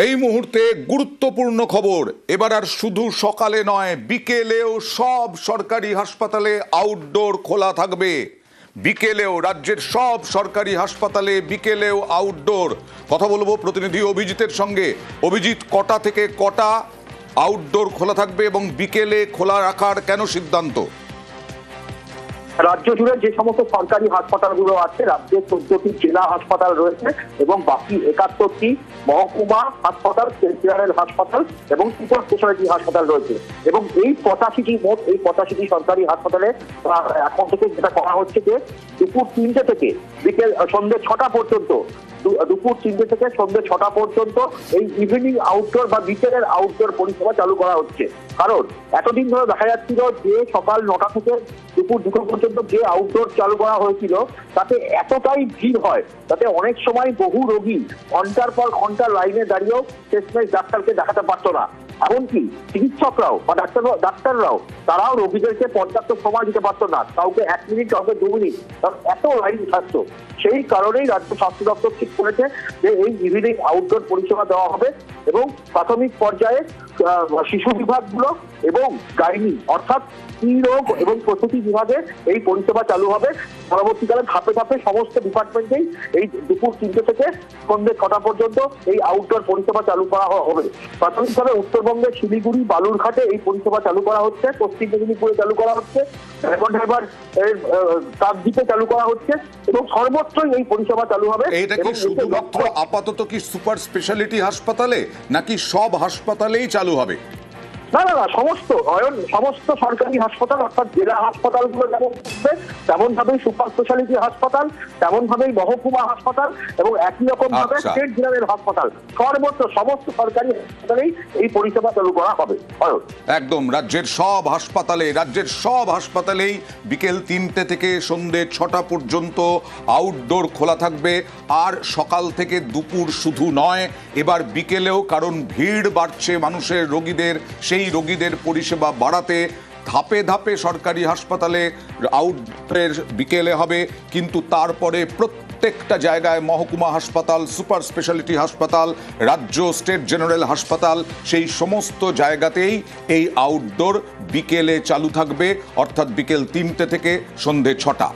এই মুহূর্তে গুরুত্বপূর্ণ খবর। এবার আর শুধু সকালে নয়, বিকেলেও সব সরকারি হাসপাতালে আউটডোর খোলা থাকবে। বিকেলেও রাজ্যের সব সরকারি হাসপাতালে বিকেলেও আউটডোর। কথা বলবো প্রতিনিধি অভিজিতের সঙ্গে। অভিজিৎ, কটা থেকে কটা আউটডোর খোলা থাকবে এবং বিকেলে খোলা রাখার কেন সিদ্ধান্ত? রাজ্য জুড়ে যে সমস্ত সরকারি হাসপাতালগুলো আছে, রাজ্যের 14টি জেলা হাসপাতাল রয়েছে এবং বাকি 71টি মহকুমা হাসপাতাল, জেনারেল হাসপাতাল এবং সুপার স্পেশালিটি হাসপাতাল রয়েছে। এবং এই 85টি সরকারি হাসপাতালে এখন থেকে যেটা করা হচ্ছে যে দুপুর 3টে থেকে বিকেল সন্ধ্যে 6টা পর্যন্ত, দুপুর 3টে থেকে সন্ধ্যে 6টা পর্যন্ত এই ইভিনিং আউটডোর বা বিকেলের আউটডোর পরিষেবা চালু করা হচ্ছে। কারণ এতদিন ধরে দেখা যাচ্ছিল যে সকাল 9টা থেকে দুপুর 2টো পর্যন্ত যে আউটডোর চালু করা হয়েছিল তাতে এতটাই ভিড় হয়, তাতে অনেক সময় বহু রোগী ঘন্টার পর ঘন্টা লাইনে দাঁড়িয়েও শেষমেশ ডাক্তারকে দেখাতে পারতো না। এমনকি চিকিৎসকরাও বা ডাক্তাররাও তারাও রোগীদেরকে পর্যাপ্ত সময় দিতে পারতো না, কাউকে 1 মিনিট, কাউকে 2 মিনিট, এত লাইন থাকতো। সেই কারণেই রাজ্য স্বাস্থ্য দপ্তর ঠিক করেছে যে এই ইভিনিং আউটডোর পরিষেবা দেওয়া হবে এবং প্রাথমিক পর্যায়ে শিশু বিভাগগুলো এবং গাইনি অর্থাৎ স্ত্রীরোগ এবং প্রসূতি বিভাগে এই পরিষেবা চালু হবে। পরবর্তীকালে ধাপে ধাপে সমস্ত ডিপার্টমেন্টেই এই দুপুর 3টে থেকে সন্ধ্যে 6টা পর্যন্ত এই আউটডোর পরিষেবা চালু করা হবে। প্রাথমিকভাবে উত্তরবঙ্গের শিলিগুড়ি, বালুরঘাটে এই পরিষেবা চালু করা হচ্ছে, পশ্চিম মেদিনীপুরে চালু করা হচ্ছে, কাকদ্বীপে চালু করা হচ্ছে এবং সর্বত্রই এই পরিষেবা চালু হবে। এটা কি শুধুমাত্র আপাতত কি সুপার স্পেশালিটি হাসপাতালে নাকি সব হাসপাতালেই চালু হবে? না, সমস্ত সরকারি হাসপাতাল অর্থাৎ জেলা হাসপাতালগুলো যেমন থাকবে তেমন ভাবেই সুপার স্পেশালিটি হাসপাতাল, তেমন ভাবেই মহকুমা হাসপাতাল এবং একই রকম ভাবে স্টেট জেনারেল হাসপাতাল, সর্বত্র সমস্ত সরকারি হাসপাতালেই এই পরিষেবা চালু করা হবে। একদম রাজ্যের সব হাসপাতালেই বিকেল 3টে থেকে সন্ধ্যে 6টা পর্যন্ত আউটডোর খোলা থাকবে। আর সকাল থেকে দুপুর শুধু নয়, এবার বিকেলেও, কারণ ভিড় বাড়ছে মানুষের, সেই রোগীদের পরিষেবা বাড়াতে ধাপে ধাপে সরকারি হাসপাতালে আউটডোর বিকেলে হবে, কিন্তু তারপরে প্রত্যেকটা জায়গায় মহকুমা হাসপাতাল, সুপার স্পেশালিটি হাসপাতাল, রাজ্য স্টেট জেনারেল হাসপাতাল, সেই সমস্ত জায়গাতেই এই আউটডোর বিকেলে চালু থাকবে, অর্থাৎ বিকেল 3টে থেকে সন্ধ্যে 6টা।